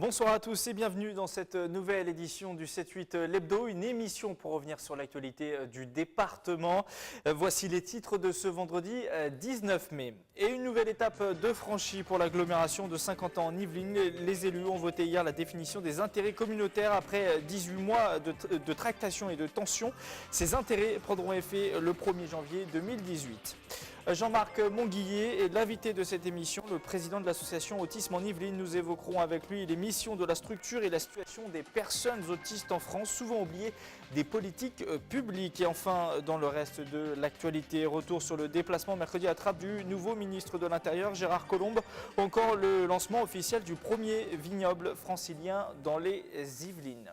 Bonsoir à tous et bienvenue dans cette nouvelle édition du 7-8 l'Hebdo, une émission pour revenir sur l'actualité du département. Voici les titres de ce vendredi 19 mai. Et une nouvelle étape de franchie pour l'agglomération de Saint-Quentin en Yvelines. Les élus ont voté hier la définition des intérêts communautaires après 18 mois de tractation et de tension. Ces intérêts prendront effet le 1er janvier 2018. Jean-Marc Monguillet est l'invité de cette émission, le président de l'association Autisme en Yvelines. Nous évoquerons avec lui les missions de la structure et la situation des personnes autistes en France, souvent oubliées des politiques publiques. Et enfin, dans le reste de l'actualité, retour sur le déplacement mercredi à Trappes du nouveau ministre de l'Intérieur, Gérard Collomb, ou encore le lancement officiel du premier vignoble francilien dans les Yvelines.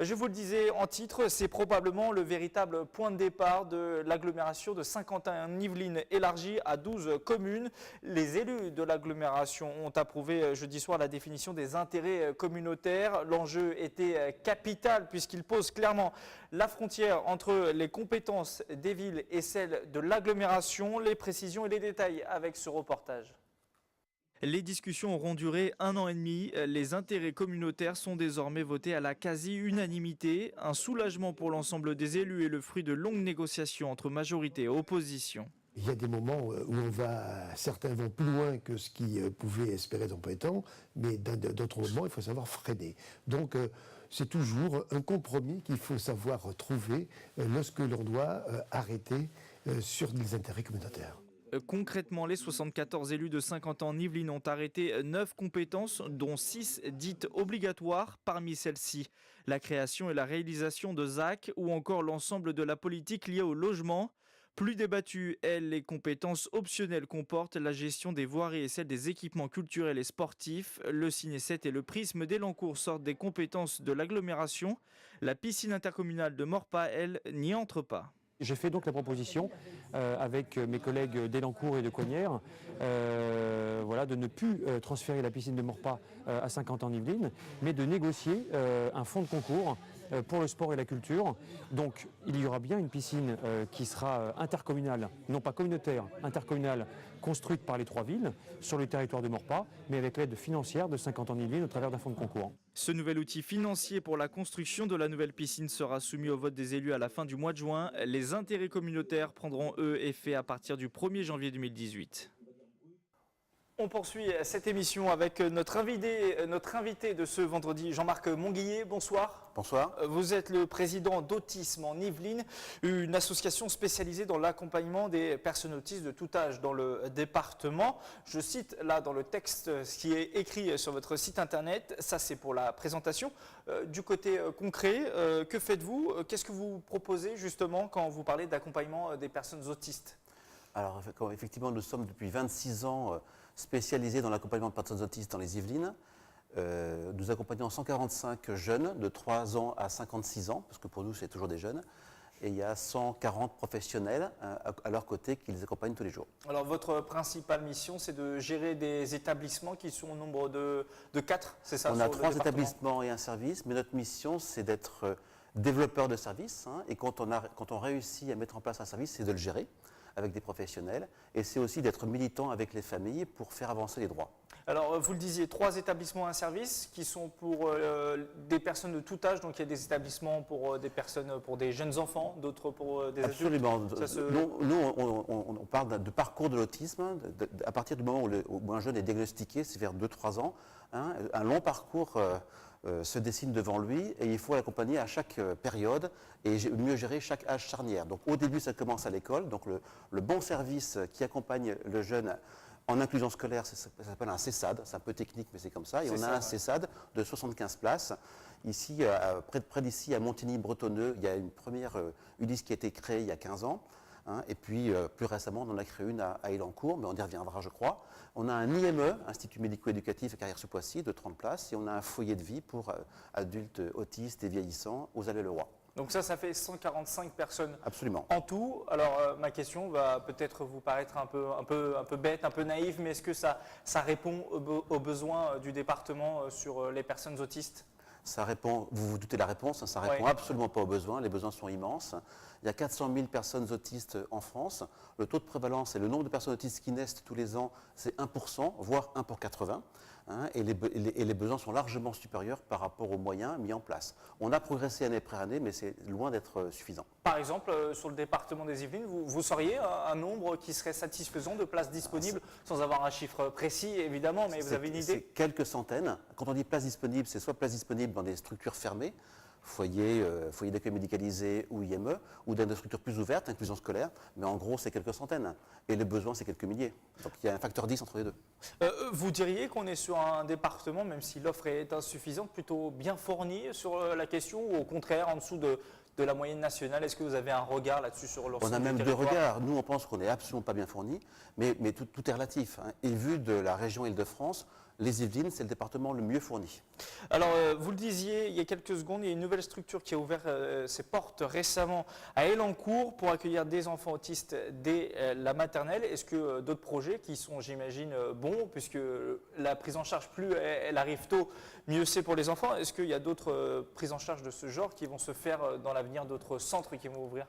Je vous le disais en titre, c'est probablement le véritable point de départ de l'agglomération de Saint-Quentin en Yvelines élargie à 12 communes. Les élus de l'agglomération ont approuvé jeudi soir la définition des intérêts communautaires. L'enjeu était capital puisqu'il pose clairement la frontière entre les compétences des villes et celles de l'agglomération. Les précisions et les détails avec ce reportage. Les discussions auront duré 1 an et demi. Les intérêts communautaires sont désormais votés à la quasi-unanimité. Un soulagement pour l'ensemble des élus et le fruit de longues négociations entre majorité et opposition. Il y a des moments où certains vont plus loin que ce qu'ils pouvaient espérer dans peu de temps, mais d'autres moments, il faut savoir freiner. Donc, c'est toujours un compromis qu'il faut savoir trouver lorsque l'on doit arrêter sur les intérêts communautaires. Concrètement, les 74 élus de Saint-Quentin en Yvelines ont arrêté 9 compétences, dont 6 dites obligatoires. Parmi celles-ci, la création et la réalisation de ZAC ou encore l'ensemble de la politique liée au logement. Plus débattues, les compétences optionnelles comportent la gestion des voiries et celle des équipements culturels et sportifs. Le Ciné-7 et le Prisme d'Elancourt sortent des compétences de l'agglomération. La piscine intercommunale de Morpas, elle, n'y entre pas. J'ai fait donc la proposition avec mes collègues d'Elancourt et de Cognères de ne plus transférer la piscine de Morpas à Saint-Quentin-en-Yvelines, mais de négocier un fonds de concours pour le sport et la culture. Donc il y aura bien une piscine qui sera intercommunale, non pas communautaire, intercommunale, construite par les 3 villes sur le territoire de Morpas, mais avec l'aide financière de Saint-Quentin-en-Yvelines au travers d'un fonds de concours. Ce nouvel outil financier pour la construction de la nouvelle piscine sera soumis au vote des élus à la fin du mois de juin. Les intérêts communautaires prendront, eux, effet à partir du 1er janvier 2018. On poursuit cette émission avec notre invité de ce vendredi, Jean-Marc Monguillet. Bonsoir. Bonsoir. Vous êtes le président d'Autisme en Yvelines, une association spécialisée dans l'accompagnement des personnes autistes de tout âge dans le département. Je cite là dans le texte ce qui est écrit sur votre site internet. Ça, c'est pour la présentation. Du côté concret, que faites-vous? Qu'est-ce que vous proposez justement quand vous parlez d'accompagnement des personnes autistes? Alors effectivement, nous sommes depuis 26 ans spécialisés dans l'accompagnement de personnes autistes dans les Yvelines. Nous accompagnons 145 jeunes de 3 ans à 56 ans, parce que pour nous c'est toujours des jeunes. Et il y a 140 professionnels à leur côté qui les accompagnent tous les jours. Alors votre principale mission, c'est de gérer des établissements qui sont au nombre de 4, c'est ça? On a 3 établissements et un service, mais notre mission c'est d'être développeur de services. Et quand on réussit à mettre en place un service, c'est de le gérer avec des professionnels, et c'est aussi d'être militant avec les familles pour faire avancer les droits. Alors, vous le disiez, 3 établissements et un service qui sont pour des personnes de tout âge, donc il y a des établissements pour des personnes, pour des jeunes enfants, d'autres pour des adultes. Absolument. Nous, on parle de parcours de l'autisme, à partir du moment où un jeune est diagnostiqué, c'est vers 2-3 ans, un long parcours se dessine devant lui et il faut l'accompagner à chaque période et mieux gérer chaque âge charnière. Donc au début ça commence à l'école, donc le bon service qui accompagne le jeune en inclusion scolaire, ça s'appelle un CESAD, c'est un peu technique mais c'est comme ça, et on a un CESAD de 75 places. Ici, près d'ici à Montigny-Bretonneux, il y a une première ULIS qui a été créée il y a 15 ans. Et puis, plus récemment, on en a créé une à Elancourt, mais on y reviendra, je crois. On a un IME, Institut médico-éducatif à Carrière-sous-Poissy, de 30 places, et on a un foyer de vie pour adultes autistes et vieillissants aux Allées-le-Roi. Donc ça fait 145 personnes. Absolument. En tout. Alors, ma question va peut-être vous paraître un peu bête, un peu naïve, mais est-ce que ça répond aux besoins du département sur les personnes autistes? Ça répond, vous vous doutez de la réponse, ça répond absolument pas aux besoins, les besoins sont immenses. Il y a 400 000 personnes autistes en France. Le taux de prévalence et le nombre de personnes autistes qui naissent tous les ans, c'est 1%, voire 1 pour 80. hein, et les besoins sont largement supérieurs par rapport aux moyens mis en place. On a progressé année après année, mais c'est loin d'être suffisant. Par exemple, sur le département des Yvelines, vous sauriez un nombre qui serait satisfaisant de places disponibles, sans avoir un chiffre précis évidemment, mais vous avez une C'est idée? quelques centaines. Quand on dit places disponibles, c'est soit places disponibles dans des structures fermées, foyer d'accueil médicalisé ou IME, ou dans des structures plus ouvertes, inclusion scolaire, mais en gros c'est quelques centaines. Et les besoins c'est quelques milliers. Donc il y a un facteur 10 entre les deux. Vous diriez qu'on est sur un département, même si l'offre est insuffisante, plutôt bien fourni sur la question, ou au contraire en dessous de la moyenne nationale? Est-ce que vous avez un regard là-dessus sur l'ensemble On a du même deux territoire? regards. Nous on pense qu'on n'est absolument pas bien fourni, mais tout est relatif, hein. Et vu de la région Île-de-France, les Yvelines, c'est le département le mieux fourni. Alors, vous le disiez il y a quelques secondes, il y a une nouvelle structure qui a ouvert ses portes récemment à Elancourt pour accueillir des enfants autistes dès la maternelle. Est-ce que d'autres projets qui sont, j'imagine, bons, puisque la prise en charge, plus elle arrive tôt, mieux c'est pour les enfants. Est-ce qu'il y a d'autres prises en charge de ce genre qui vont se faire dans l'avenir, d'autres centres qui vont ouvrir?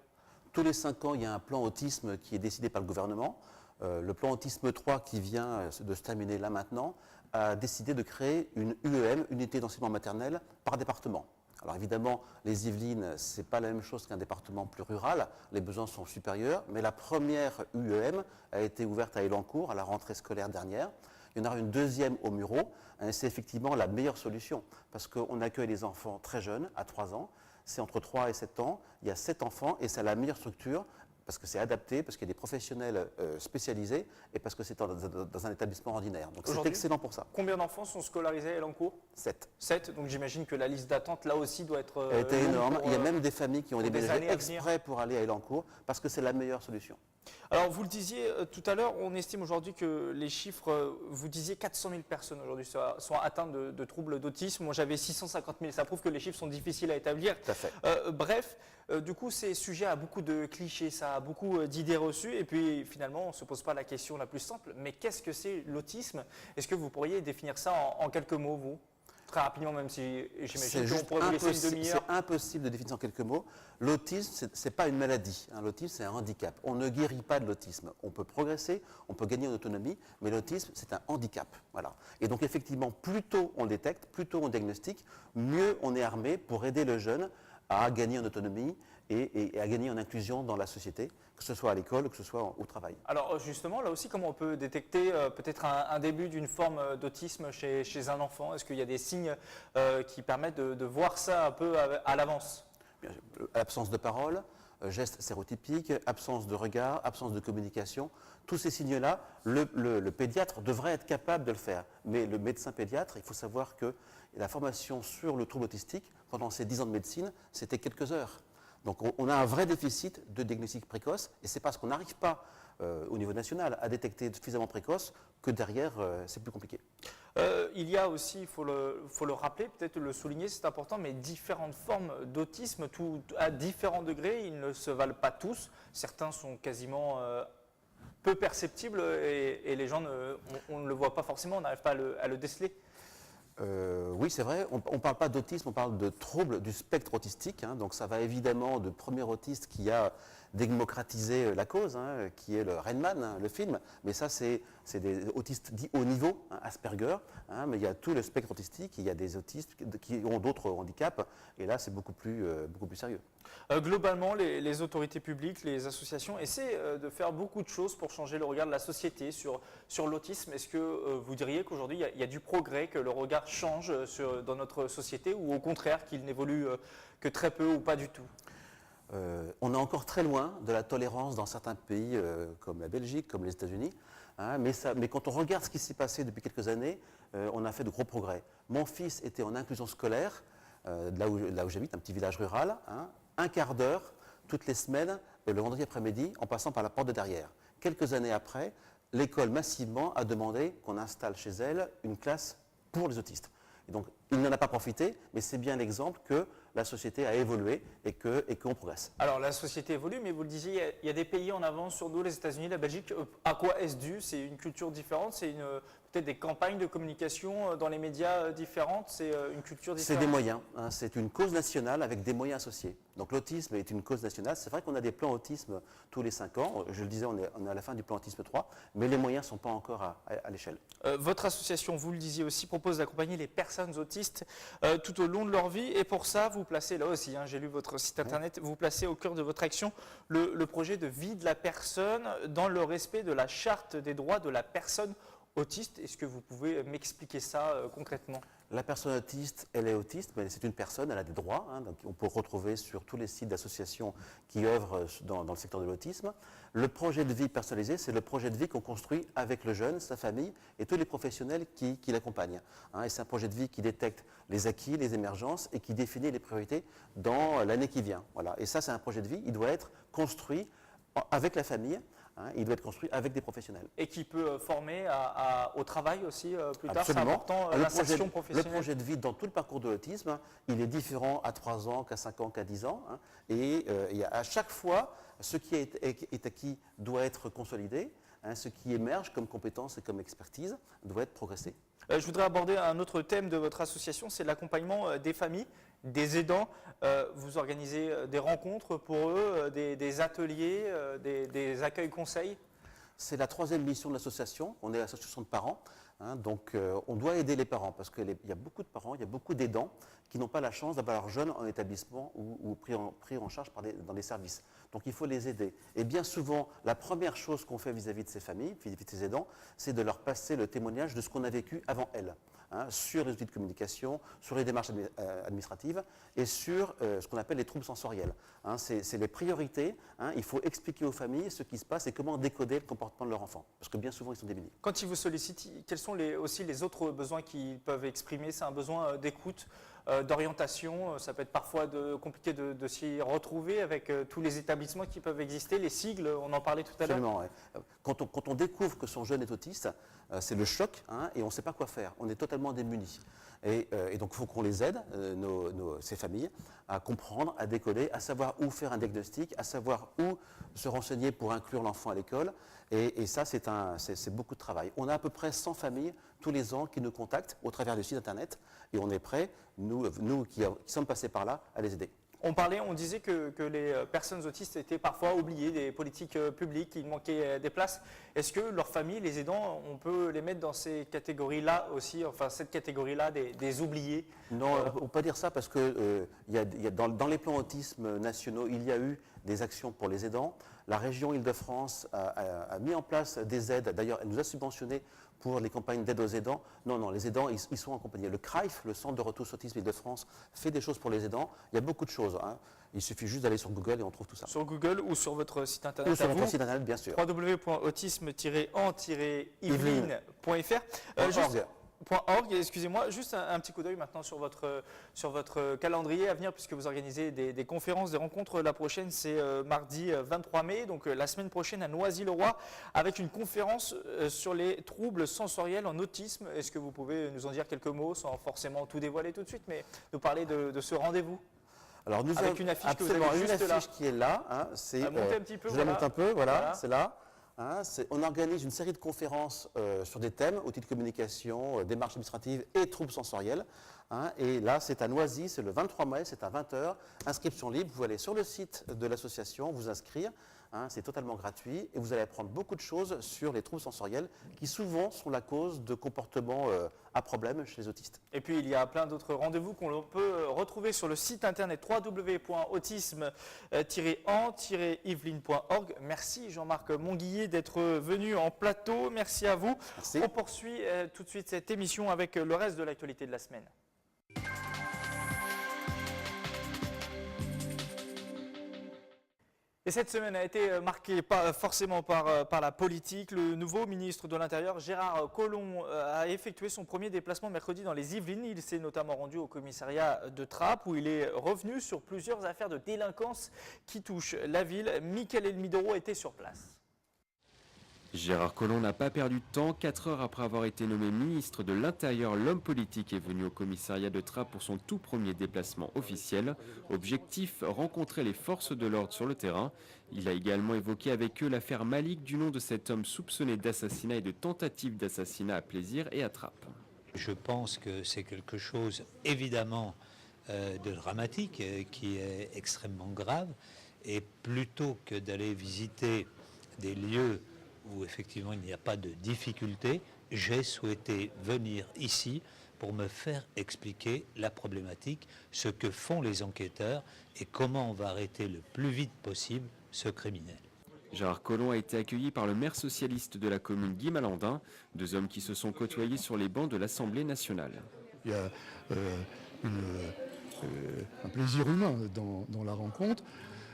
Tous les 5 ans, il y a un plan autisme qui est décidé par le gouvernement. Le plan autisme 3 qui vient de se terminer là maintenant a décidé de créer une UEM, unité d'enseignement maternel, par département. Alors évidemment, les Yvelines, ce n'est pas la même chose qu'un département plus rural, les besoins sont supérieurs, mais la première UEM a été ouverte à Elancourt à la rentrée scolaire dernière. Il y en aura une deuxième au Mureau, et c'est effectivement la meilleure solution, parce qu'on accueille les enfants très jeunes, à 3 ans, c'est entre 3 et 7 ans, il y a 7 enfants, et c'est la meilleure structure, parce que c'est adapté, parce qu'il y a des professionnels spécialisés et parce que c'est dans un établissement ordinaire. Donc c'est excellent pour ça. Combien d'enfants sont scolarisés à Elancourt? 7. 7, donc j'imagine que la liste d'attente là aussi doit être Elle était longue énorme. pour, Il y a même des familles qui ont des déménagé années à exprès pour aller à Elancourt parce que c'est la meilleure solution. Alors, vous le disiez tout à l'heure, on estime aujourd'hui que les chiffres, vous disiez 400 000 personnes aujourd'hui sont atteintes de troubles d'autisme. Moi, j'avais 650 000. Ça prouve que les chiffres sont difficiles à établir. Tout à fait. Bref, du coup, c'est sujet à beaucoup de clichés, ça a beaucoup d'idées reçues. Et puis, finalement, on ne se pose pas la question la plus simple. Mais qu'est-ce que c'est l'autisme? Est-ce que vous pourriez définir ça en quelques mots, vous? Très rapidement, même si j'imagine qu'on pourrait vous laisser une demi-heure. C'est impossible de définir en quelques mots. L'autisme, ce n'est pas une maladie. Hein. L'autisme, c'est un handicap. On ne guérit pas de l'autisme. On peut progresser, on peut gagner en autonomie, mais l'autisme, c'est un handicap. Voilà. Et donc, effectivement, plus tôt on le détecte, plus tôt on diagnostique, mieux on est armé pour aider le jeune à gagner en autonomie et à gagner en inclusion dans la société, que ce soit à l'école, que ce soit au travail. Alors justement, là aussi, comment on peut détecter peut-être un début d'une forme d'autisme chez un enfant? Est-ce qu'il y a des signes qui permettent de voir ça un peu à l'avance? Absence de parole, gestes stéréotypiques, absence de regard, absence de communication. Tous ces signes-là, le pédiatre devrait être capable de le faire. Mais le médecin pédiatre, il faut savoir que la formation sur le trouble autistique, pendant ces 10 ans de médecine, c'était quelques heures. Donc on a un vrai déficit de diagnostic précoce, et c'est parce qu'on n'arrive pas au niveau national à détecter suffisamment précoce que derrière c'est plus compliqué. Il y a aussi, il faut le rappeler, peut-être le souligner, c'est important, mais différentes formes d'autisme, tout à différents degrés, ils ne se valent pas tous. Certains sont quasiment peu perceptibles et les gens, on ne le voit pas forcément, on n'arrive pas à le déceler. Oui, c'est vrai. On ne parle pas d'autisme, on parle de troubles du spectre autistique. Hein. Donc ça va évidemment de premier autiste qui a démocratisé la cause, hein, qui est le Rain Man, hein, le film. Mais ça, c'est des autistes dits haut niveau, hein, Asperger. Hein, mais il y a tout le spectre autistique. Il y a des autistes qui ont d'autres handicaps. Et là, c'est beaucoup plus sérieux. Globalement, les autorités publiques, les associations essaient de faire beaucoup de choses pour changer le regard de la société sur l'autisme. Est-ce que vous diriez qu'aujourd'hui, il y a du progrès, que le regard change dans notre société, ou au contraire qu'il n'évolue que très peu ou pas du tout? On est encore très loin de la tolérance dans certains pays comme la Belgique, comme les États-Unis. Hein, mais quand on regarde ce qui s'est passé depuis quelques années, on a fait de gros progrès. Mon fils était en inclusion scolaire, là où j'habite, un petit village rural, hein, un quart d'heure toutes les semaines, le vendredi après-midi, en passant par la porte de derrière. Quelques années après, l'école massivement a demandé qu'on installe chez elle une classe pour les autistes. Et donc, il n'en a pas profité, mais c'est bien l'exemple que la société a évolué et qu'on progresse. Alors, la société évolue, mais vous le disiez, il y a des pays en avance sur nous, les États-Unis, la Belgique. À quoi est-ce dû? C'est une culture différente? C'est peut-être des campagnes de communication dans les médias différentes. C'est une culture C'est différente. des moyens, hein, c'est une cause nationale avec des moyens associés. Donc l'autisme est une cause nationale. C'est vrai qu'on a des plans autisme tous les 5 ans. Je le disais, on est à la fin du plan autisme 3, mais les moyens ne sont pas encore à l'échelle. Votre association, vous le disiez aussi, propose d'accompagner les personnes autistes tout au long de leur vie. Et pour ça, vous placez, là aussi, hein, j'ai lu votre site internet, vous placez au cœur de votre action le projet de vie de la personne dans le respect de la charte des droits de la personne autiste. Est-ce que vous pouvez m'expliquer ça concrètement ? La personne autiste, elle est autiste, mais c'est une personne, elle a des droits. Hein, donc on peut retrouver sur tous les sites d'associations qui œuvrent dans le secteur de l'autisme. Le projet de vie personnalisé, c'est le projet de vie qu'on construit avec le jeune, sa famille et tous les professionnels qui l'accompagnent. Hein, et c'est un projet de vie qui détecte les acquis, les émergences et qui définit les priorités dans l'année qui vient. Voilà. Et ça, c'est un projet de vie, il doit être construit avec la famille. Hein, il doit être construit avec des professionnels. Et qui peut former au travail aussi plus tard. C'est Absolument. important, l'insertion professionnelle. Le projet de vie dans tout le parcours de l'autisme, hein, il est différent à 3 ans, qu'à 5 ans, qu'à 10 ans. Hein, et à chaque fois, ce qui est acquis doit être consolidé. Hein, ce qui émerge comme compétence et comme expertise doit être progressé. Je voudrais aborder un autre thème de votre association, c'est l'accompagnement des familles, des aidants. Vous organisez des rencontres pour eux, des ateliers, des accueils conseils. C'est la 3e mission de l'association. On est l'association de parents. Hein, donc on doit aider les parents parce qu'il y a beaucoup de parents, il y a beaucoup d'aidants qui n'ont pas la chance d'avoir leurs jeunes en établissement ou pris en charge dans des services. Donc il faut les aider. Et bien souvent, la première chose qu'on fait vis-à-vis de ces familles, vis-à-vis de ces aidants, c'est de leur passer le témoignage de ce qu'on a vécu avant elles. Hein, sur les outils de communication, sur les démarches administratives et sur ce qu'on appelle les troubles sensoriels. Hein, c'est les priorités. Hein, il faut expliquer aux familles ce qui se passe et comment décoder le comportement de leur enfant. Parce que bien souvent, ils sont démunis. Quand ils vous sollicitent, quels sont aussi les autres besoins qu'ils peuvent exprimer? C'est un besoin d'écoute, d'orientation. Ça peut être parfois compliqué de s'y retrouver avec tous les établissements qui peuvent exister, les sigles, on en parlait tout à l'heure. Absolument, ouais. Quand on découvre que son jeune est autiste, c'est le choc, hein, et on ne sait pas quoi faire. On est totalement démunis. Et donc, il faut qu'on les aide, ces familles, à comprendre, à décoder, à savoir où faire un diagnostic, à savoir où se renseigner pour inclure l'enfant à l'école. Et ça, c'est beaucoup de travail. On a à peu près 100 familles tous les ans qui nous contactent au travers du site internet, et on est prêts, nous qui sommes passés par là, à les aider. On disait que les personnes autistes étaient parfois oubliées des politiques publiques, qu'il manquait des places. Est-ce que leurs familles, les aidants, on peut les mettre dans ces catégories-là aussi, enfin cette catégorie-là des oubliés? Non, on ne peut pas dire ça parce que dans les plans autisme nationaux, il y a eu des actions pour les aidants. La région Île-de-France a mis en place des aides. D'ailleurs, elle nous a subventionné pour les campagnes d'aide aux aidants. Non, les aidants, ils sont accompagnés. Le CRAIF, le Centre de Retouche Autisme Île-de-France, fait des choses pour les aidants. Il y a beaucoup de choses. Hein. Il suffit juste d'aller sur Google et on trouve tout ça. Sur Google ou sur votre site internet? Ou sur notre site internet, bien sûr. www.autisme-en-yvelines.fr. .org, excusez-moi, juste un petit coup d'œil maintenant sur votre calendrier à venir, puisque vous organisez des conférences, des rencontres. La prochaine, c'est mardi 23 mai, donc la semaine prochaine à Noisy-le-Roi, avec une conférence sur les troubles sensoriels en autisme. Est-ce que vous pouvez nous en dire quelques mots, sans forcément tout dévoiler tout de suite, mais nous parler de ce rendez-vous? Alors nous avec une affiche que vous avez une juste là. affiche qui est là. Hein, montez un petit peu, je la monte un peu, voilà. C'est là. Hein, on organise une série de conférences sur des thèmes, outils de communication, démarches administratives et troubles sensoriels. Hein, et là, c'est à Noisy, c'est le 23 mai, c'est à 20h. Inscription libre, vous allez sur le site de l'association, vous inscrire. Hein, c'est totalement gratuit et vous allez apprendre beaucoup de choses sur les troubles sensoriels qui souvent sont la cause de comportements à problème chez les autistes. Et puis il y a plein d'autres rendez-vous qu'on peut retrouver sur le site internet www.autisme-en-yvelines.org. Merci Jean-Marc Monguillet d'être venu en plateau. Merci à vous. Merci. On poursuit tout de suite cette émission avec le reste de l'actualité de la semaine. Et cette semaine a été marquée pas forcément par la politique. Le nouveau ministre de l'Intérieur, Gérard Collomb, a effectué son premier déplacement mercredi dans les Yvelines. Il s'est notamment rendu au commissariat de Trappes où il est revenu sur plusieurs affaires de délinquance qui touchent la ville. Mickaël Elmidoro était sur place. Gérard Collomb n'a pas perdu de temps. 4 heures après avoir été nommé ministre de l'Intérieur, l'homme politique est venu au commissariat de Trappes pour son tout premier déplacement officiel. Objectif, rencontrer les forces de l'ordre sur le terrain. Il a également évoqué avec eux l'affaire Malik, du nom de cet homme soupçonné d'assassinat et de tentative d'assassinat à Plaisir et à Trappes. Je pense que c'est quelque chose évidemment de dramatique, qui est extrêmement grave, et plutôt que d'aller visiter des lieux où effectivement il n'y a pas de difficulté, j'ai souhaité venir ici pour me faire expliquer la problématique, ce que font les enquêteurs et comment on va arrêter le plus vite possible ce criminel. Gérard Collomb a été accueilli par le maire socialiste de la commune, Guy Malandin, 2 hommes qui se sont côtoyés sur les bancs de l'Assemblée nationale. Il y a un plaisir humain dans la rencontre.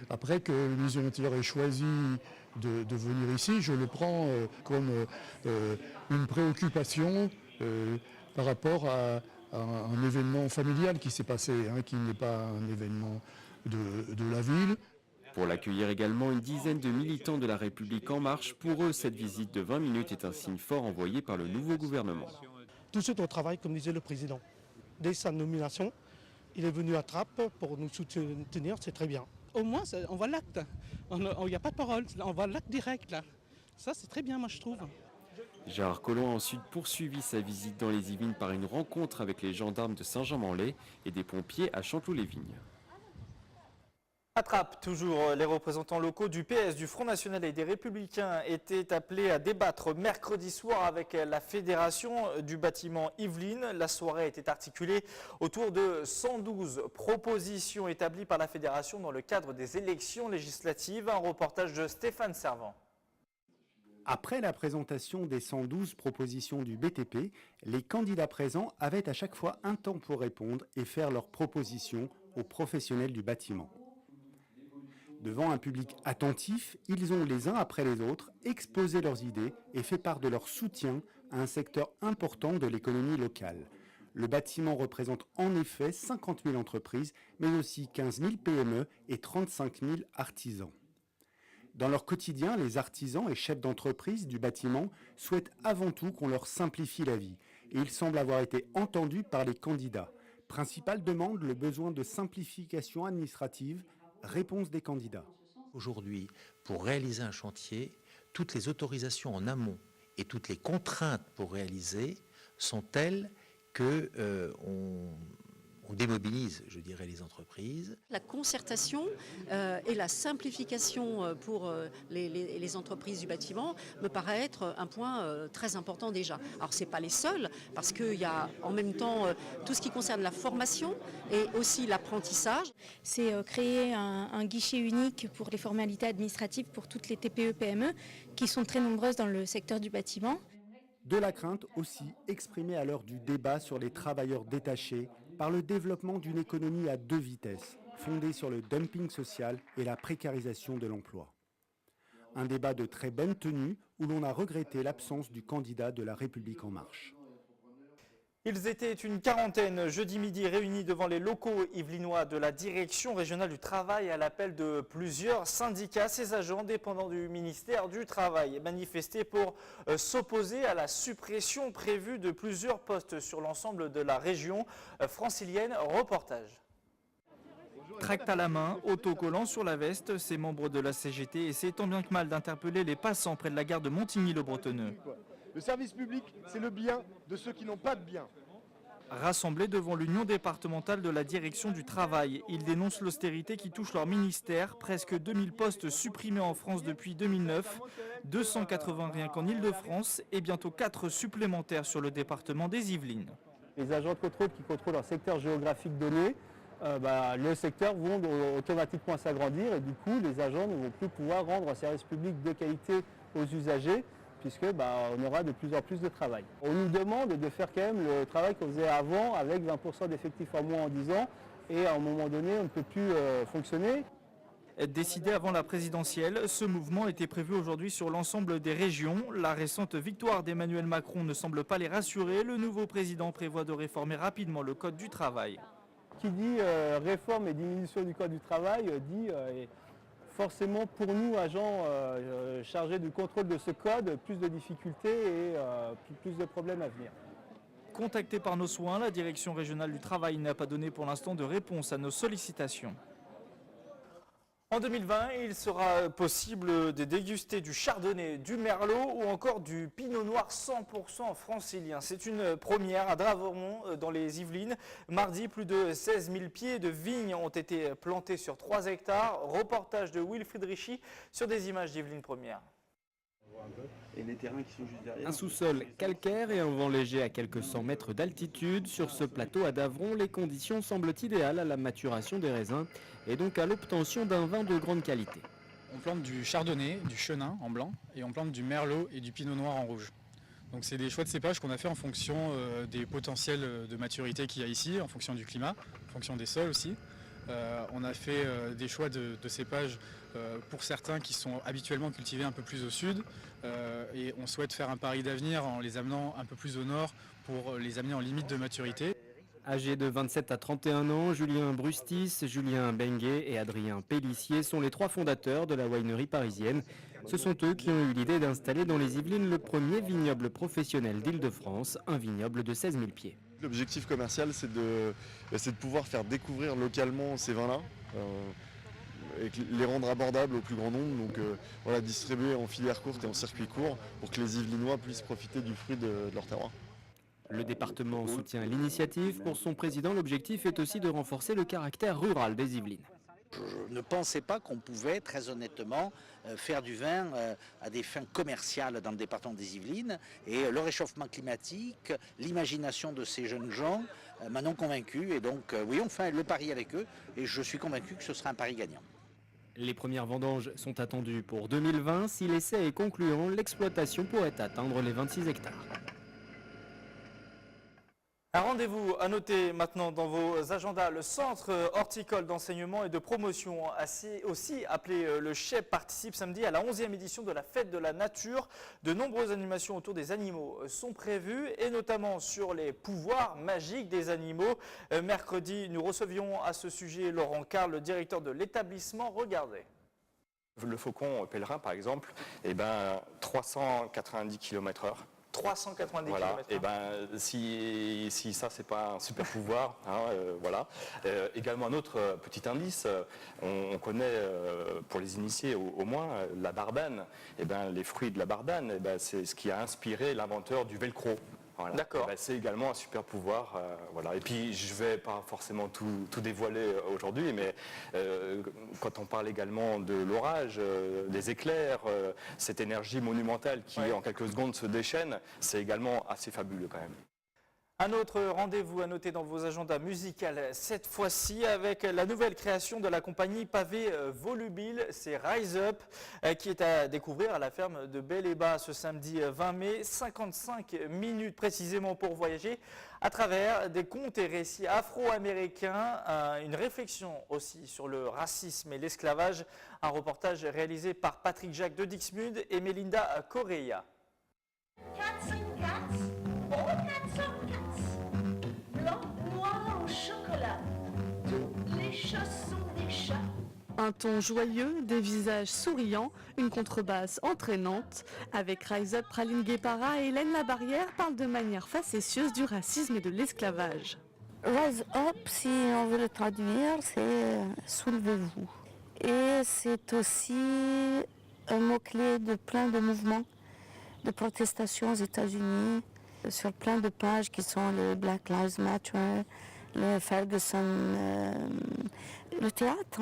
Après que le ministre de l'Intérieur ait choisi de venir ici, je le prends comme une préoccupation par rapport à un événement familial qui s'est passé, qui n'est pas un événement de la ville. Pour l'accueillir également, une dizaine de militants de La République En Marche. Pour eux, cette visite de 20 minutes est un signe fort envoyé par le nouveau gouvernement. Tout de suite au travail, comme disait le président. Dès sa nomination, il est venu à Trappes pour nous soutenir, c'est très bien. Au moins, on voit l'acte. Il n'y a pas de parole, on voit l'acte direct là. Ça, c'est très bien, moi, je trouve. Gérard Collomb a ensuite poursuivi sa visite dans les Yvelines par une rencontre avec les gendarmes de Saint-Jean-Manlay et des pompiers à Chanteloup-les-Vignes. À Trappes, toujours, les représentants locaux du PS, du Front National et des Républicains étaient appelés à débattre mercredi soir avec la Fédération du bâtiment Yvelines. La soirée était articulée autour de 112 propositions établies par la Fédération dans le cadre des élections législatives. Un reportage de Stéphane Servant. Après la présentation des 112 propositions du BTP, les candidats présents avaient à chaque fois un temps pour répondre et faire leurs propositions aux professionnels du bâtiment. Devant un public attentif, ils ont les uns après les autres exposé leurs idées et fait part de leur soutien à un secteur important de l'économie locale. Le bâtiment représente en effet 50 000 entreprises, mais aussi 15 000 PME et 35 000 artisans. Dans leur quotidien, les artisans et chefs d'entreprise du bâtiment souhaitent avant tout qu'on leur simplifie la vie. Et ils semblent avoir été entendus par les candidats. Principale demande, le besoin de simplification administrative. Réponse des candidats. Aujourd'hui, pour réaliser un chantier, toutes les autorisations en amont et toutes les contraintes pour réaliser sont telles qu'on démobilise, je dirais, les entreprises. La concertation et la simplification pour les entreprises du bâtiment me paraît être un point très important déjà. Alors ce n'est pas les seuls, parce qu'il y a en même temps tout ce qui concerne la formation et aussi l'apprentissage. C'est créer un guichet unique pour les formalités administratives pour toutes les TPE-PME qui sont très nombreuses dans le secteur du bâtiment. De la crainte aussi exprimée à l'heure du débat sur les travailleurs détachés par le développement d'une économie à 2 vitesses, fondée sur le dumping social et la précarisation de l'emploi. Un débat de très bonne tenue où l'on a regretté l'absence du candidat de La République En Marche. Ils étaient une quarantaine jeudi midi réunis devant les locaux yvelinois de la Direction régionale du travail à l'appel de plusieurs syndicats. Ces agents dépendants du ministère du Travail manifestaient pour s'opposer à la suppression prévue de plusieurs postes sur l'ensemble de la région francilienne. Reportage. Tract à la main, autocollant sur la veste, ces membres de la CGT essaient tant bien que mal d'interpeller les passants près de la gare de Montigny-le-Bretonneux. Le service public, c'est le bien de ceux qui n'ont pas de bien. Rassemblés devant l'Union départementale de la Direction du Travail, ils dénoncent l'austérité qui touche leur ministère. Presque 2000 postes supprimés en France depuis 2009, 280 rien qu'en Ile-de-France et bientôt 4 supplémentaires sur le département des Yvelines. Les agents de contrôle qui contrôlent un secteur géographique donné, le secteur vont automatiquement s'agrandir et du coup les agents ne vont plus pouvoir rendre un service public de qualité aux usagers, puisque on aura de plus en plus de travail. On nous demande de faire quand même le travail qu'on faisait avant avec 20% d'effectifs en moins en 10 ans et à un moment donné on ne peut plus fonctionner. Décidé avant la présidentielle, ce mouvement était prévu aujourd'hui sur l'ensemble des régions. La récente victoire d'Emmanuel Macron ne semble pas les rassurer. Le nouveau président prévoit de réformer rapidement le Code du travail. Qui dit réforme et diminution du Code du travail dit forcément pour nous, agents chargés du contrôle de ce code, plus de difficultés et plus de problèmes à venir. Contacté par nos soins, la direction régionale du travail n'a pas donné pour l'instant de réponse à nos sollicitations. En 2020, il sera possible de déguster du chardonnay, du merlot ou encore du pinot noir 100% francilien. C'est une première à Dravermont dans les Yvelines. Mardi, plus de 16 000 pieds de vignes ont été plantés sur 3 hectares. Reportage de Wilfried Richy sur des images d'Yvelines Première. Et les terrains qui sont juste derrière. Un sous-sol calcaire et un vent léger à quelques 100 mètres d'altitude. Sur ce plateau à Davron, les conditions semblent idéales à la maturation des raisins et donc à l'obtention d'un vin de grande qualité. On plante du chardonnay, du chenin en blanc et on plante du merlot et du pinot noir en rouge. Donc c'est des choix de cépages qu'on a fait en fonction des potentiels de maturité qu'il y a ici, en fonction du climat, en fonction des sols aussi. On a fait des choix de cépages pour certains qui sont habituellement cultivés un peu plus au sud et on souhaite faire un pari d'avenir en les amenant un peu plus au nord pour les amener en limite de maturité. Âgés de 27 à 31 ans, Julien Brustis, Julien Benguet et Adrien Pellissier sont les 3 fondateurs de la winery parisienne. Ce sont eux qui ont eu l'idée d'installer dans les Yvelines le premier vignoble professionnel d'Île-de-France, un vignoble de 16 000 pieds. L'objectif commercial, c'est de pouvoir faire découvrir localement ces vins-là et les rendre abordables au plus grand nombre. Donc voilà, distribuer en filière courte et en circuit court pour que les Yvelinois puissent profiter du fruit de leur terroir. Le département soutient l'initiative. Pour son président, l'objectif est aussi de renforcer le caractère rural des Yvelines. Je ne pensais pas qu'on pouvait, très honnêtement, faire du vin à des fins commerciales dans le département des Yvelines. Et le réchauffement climatique, l'imagination de ces jeunes gens m'en ont convaincu. Et donc, oui, on fait le pari avec eux. Et je suis convaincu que ce sera un pari gagnant. Les premières vendanges sont attendues pour 2020. Si l'essai est concluant, l'exploitation pourrait atteindre les 26 hectares. Un rendez-vous à noter maintenant dans vos agendas. Le centre horticole d'enseignement et de promotion, aussi appelé le CHEP, participe samedi à la 11e édition de la Fête de la Nature. De nombreuses animations autour des animaux sont prévues et notamment sur les pouvoirs magiques des animaux. Mercredi, nous recevions à ce sujet Laurent Carl, le directeur de l'établissement. Regardez. Le faucon pèlerin, par exemple, 390 km/h. 390 voilà. km/h. Et si ça c'est pas un super pouvoir, voilà. Également un autre petit indice, on connaît pour les initiés au moins la bardane. Les fruits de la bardane, c'est ce qui a inspiré l'inventeur du velcro. Voilà. D'accord. C'est également un super pouvoir. Voilà. Et puis je ne vais pas forcément tout dévoiler aujourd'hui, mais quand on parle également de l'orage, des éclairs, cette énergie monumentale qui en quelques secondes se déchaîne, c'est également assez fabuleux quand même. Un autre rendez-vous à noter dans vos agendas musicaux, cette fois-ci avec la nouvelle création de la compagnie Pavé Volubile, c'est Rise Up, qui est à découvrir à la ferme de Bel-et-Bas ce samedi 20 mai. 55 minutes précisément pour voyager à travers des contes et récits afro-américains, une réflexion aussi sur le racisme et l'esclavage, un reportage réalisé par Patrick Jacques de Dixmude et Melinda Correa. Cats and cats, all cats are cats. Blanc, noir au chocolat, tous les chats sont des chats. Un ton joyeux, des visages souriants, une contrebasse entraînante. Avec Rise Up, Praline Guépara et Hélène Labarrière parlent de manière facétieuse du racisme et de l'esclavage. Rise Up, si on veut le traduire, c'est soulevez-vous. Et c'est aussi un mot-clé de plein de mouvements de protestation aux États-Unis, sur plein de pages qui sont les Black Lives Matter, le Ferguson, le théâtre.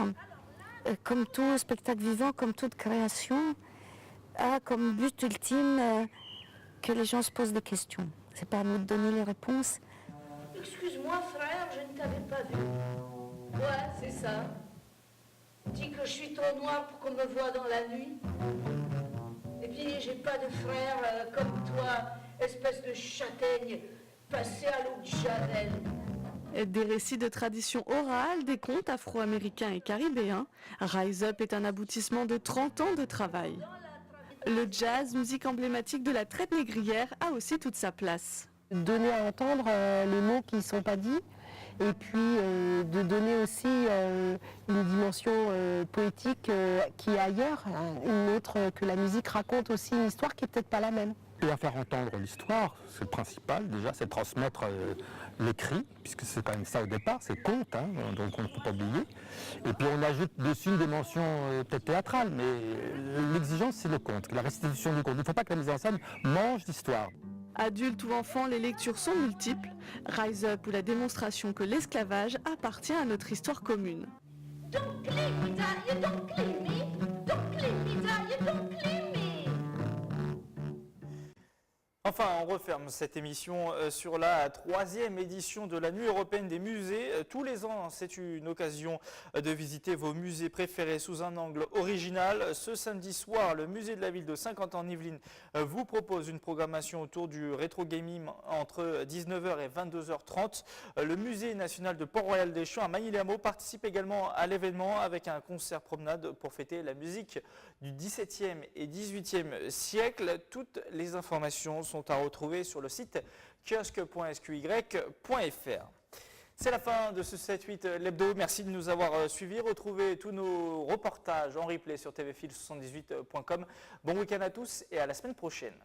Comme tout spectacle vivant, comme toute création, a comme but ultime que les gens se posent des questions. C'est pas à nous de donner les réponses. Excuse-moi frère, je ne t'avais pas vu. Ouais, c'est ça. Dis que je suis trop noir pour qu'on me voie dans la nuit. Et puis j'ai pas de frère comme toi, espèce de châtaigne, passé à l'eau de Javel. Des récits de tradition orale, des contes afro-américains et caribéens, Rise Up est un aboutissement de 30 ans de travail. Le jazz, musique emblématique de la traite négrière, a aussi toute sa place. Donner à entendre les mots qui ne sont pas dits et puis de donner aussi une dimension poétique qui est ailleurs, hein, une autre, que la musique raconte aussi une histoire qui n'est peut-être pas la même. Et à faire entendre l'histoire, c'est le principal déjà, c'est transmettre l'écrit, puisque c'est quand même ça au départ, c'est conte, hein, donc on ne peut pas oublier. Et puis on ajoute dessus une dimension peut-être théâtrale, mais l'exigence c'est le conte, la restitution du conte. Il ne faut pas que la mise en scène mange l'histoire. Adultes ou enfants, les lectures sont multiples. Rise Up ou la démonstration que l'esclavage appartient à notre histoire commune. Enfin, on referme cette émission sur la 3e édition de la Nuit européenne des musées. Tous les ans, c'est une occasion de visiter vos musées préférés sous un angle original. Ce samedi soir, le musée de la ville de Saint-Quentin-en-Yvelines vous propose une programmation autour du rétro gaming entre 19h et 22h30. Le musée national de Port-Royal des Champs à Magny-les-Hameaux participe également à l'événement avec un concert promenade pour fêter la musique du XVIIe et XVIIIe siècle. Toutes les informations sont à retrouver sur le site kiosque.sqy.fr. C'est la fin de ce 7-8 l'hebdo. Merci de nous avoir suivis. Retrouvez tous nos reportages en replay sur tvfil78.com. Bon week-end à tous et à la semaine prochaine.